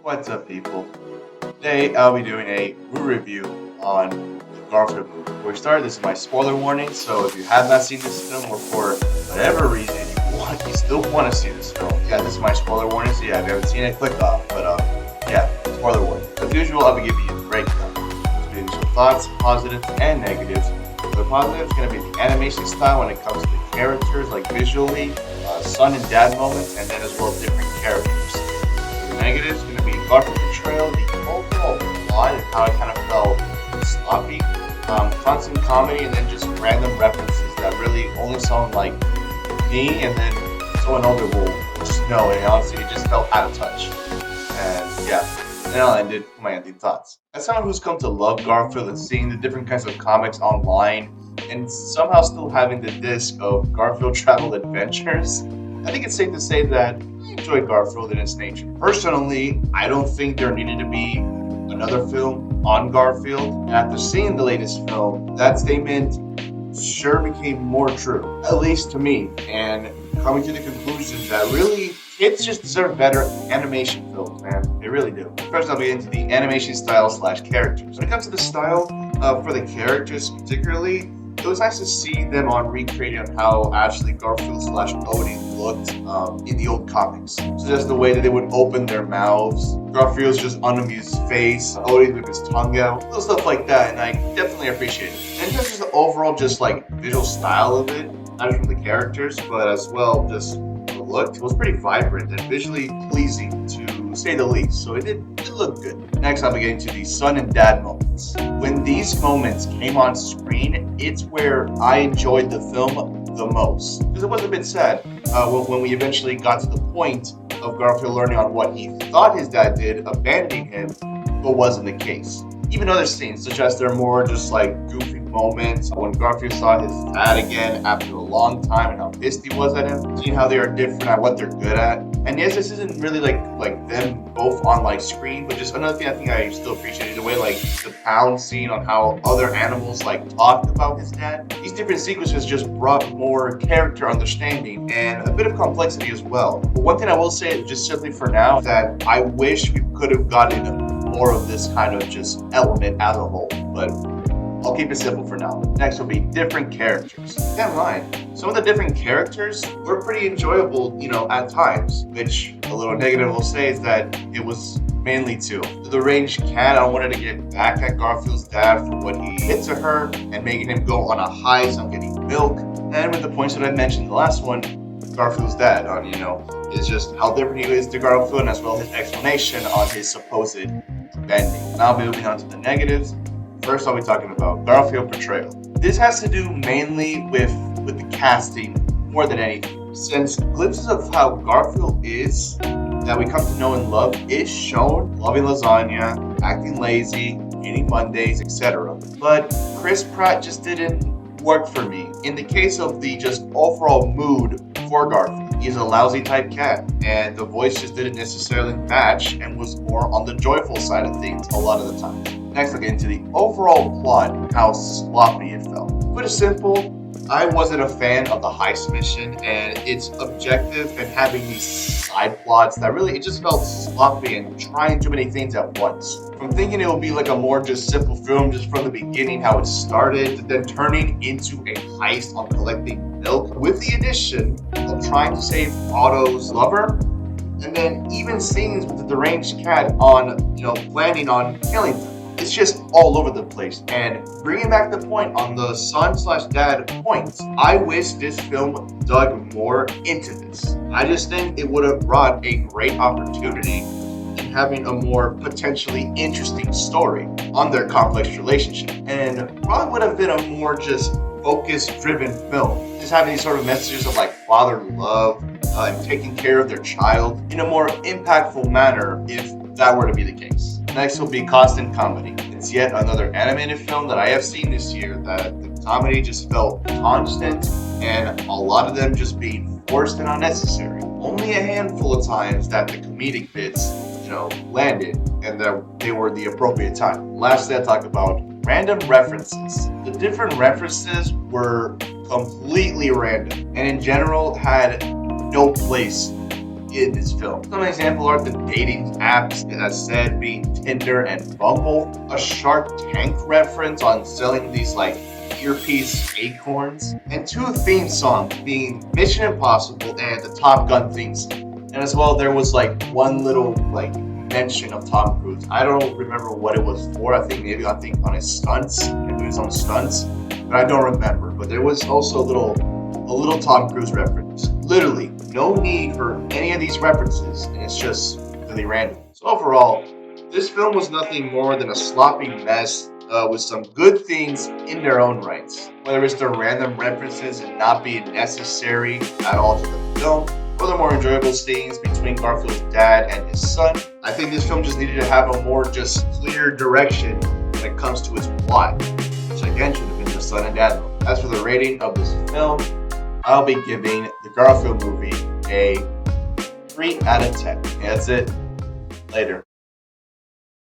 What's up, people? Today I'll be doing a movie review on the Garfield movie. Before we start, this is my spoiler warning, so if you have not seen this film or for whatever reason you still want to see this film, yeah, this is my spoiler warning, so yeah, if you haven't seen it, click off. But yeah, spoiler warning. As usual, I'll be giving you a breakdown. I'll be initial thoughts, positives, and negatives. The positive is going to be the animation style when it comes to the characters, like visually, son and dad moments, and then as well different characters. The negatives is going to be Garfield portrayal, the overall plot, and how it kind of felt sloppy, constant comedy, and then just random references that really only someone like me and then someone older will just know. And honestly, it just felt out of touch. And yeah, and I'll end it with my ending thoughts. As someone who's come to love Garfield and seeing the different kinds of comics online, and somehow still having the disc of Garfield Travel Adventures, I think it's safe to say that I enjoy Garfield in its nature. Personally, I don't think there needed to be another film on Garfield. And after seeing the latest film, that statement sure became more true, at least to me, and coming to the conclusion that really kids just deserve better animation films, man. They really do. First, I'll be into the animation style / characters. When it comes to the style, for the characters particularly, it was nice to see them on recreating on how actually Garfield / Odie looked in the old comics. So just the way that they would open their mouths, Garfield's just unamused face, Odie with his tongue out, little stuff like that, and I definitely appreciate it. And just the overall just like visual style of it, not just from the characters, but as well just the look, it was pretty vibrant and visually pleasing to say the least. So it did look good. Next, I'll be getting to the son and dad moments. When these moments came on screen, it's where I enjoyed the film the most. Because it was a bit sad when we eventually got to the point of Garfield learning on what he thought his dad did, abandoning him, but wasn't the case. Even other scenes, such as their more just like goofy moments when Garfield saw his dad again after a long time and how pissed he was at him, seeing how they are different at what they're good at. And yes, this isn't really like them both on like screen, but just another thing I think I still appreciate the way like the pound scene on how other animals like talked about his dad. These different sequences just brought more character understanding and a bit of complexity as well. But one thing I will say, just simply for now, that I wish we could have gotten more of this kind of just element as a whole, but I'll keep it simple for now. Next will be different characters. Can't lie, some of the different characters were pretty enjoyable, at times, which a little negative will say is that it was mainly two. The deranged cat, I wanted to get back at Garfield's dad for what he did to her and making him go on a high on getting milk. And with the points that I mentioned in the last one, Garfield's dad on, is just how different he is to Garfield, and as well his explanation on his supposed bending. Now moving on to the negatives. First, I'll be talking about Garfield portrayal. This has to do mainly with the casting more than anything, since glimpses of how Garfield is that we come to know and love is shown loving lasagna, acting lazy, eating Mondays, etc. But Chris Pratt just didn't work for me. In the case of the just overall mood for Garfield, he's a lousy type cat, and the voice just didn't necessarily match and was more on the joyful side of things a lot of the time. Next, I'll get into the overall plot and how sloppy it felt. To put it simple, I wasn't a fan of the heist mission and its objective and having these side plots that really, it just felt sloppy and trying too many things at once. From thinking it would be like a more just simple film just from the beginning, how it started, to then turning into a heist on collecting milk, with the addition of trying to save Otto's lover, and then even scenes with the deranged cat on, planning on killing them. It's just all over the place. And bringing back the point on the son / dad points, I wish this film dug more into this. I just think it would have brought a great opportunity in having a more potentially interesting story on their complex relationship. And probably would have been a more just focus-driven film. Just having these sort of messages of like fatherly love and taking care of their child in a more impactful manner if that were to be the case. Next will be constant comedy. It's yet another animated film that I have seen this year that the comedy just felt constant and a lot of them just being forced and unnecessary. Only a handful of times that the comedic bits, landed and that they were the appropriate time. Lastly, I'll talk about random references. The different references were completely random and in general had no place get in this film. Some examples are the dating apps, as I said, being Tinder and Bumble, a Shark Tank reference on selling these like earpiece acorns, and 2 theme songs being Mission Impossible and the Top Gun theme song. And as well, there was like one little like mention of Tom Cruise. I don't remember what it was for. I think on his stunts. Maybe it was on stunts, but I don't remember. But there was also a little Tom Cruise reference. Literally, no need for any of these references, and it's just really random. So overall, this film was nothing more than a sloppy mess with some good things in their own rights. Whether it's the random references and not being necessary at all to the film, or the more enjoyable scenes between Garfield's dad and his son, I think this film just needed to have a more just clear direction when it comes to its plot, which again should have been the son and dad mode. As for the rating of this film, I'll be giving the Garfield movie a 3 out of 10. That's it. Later.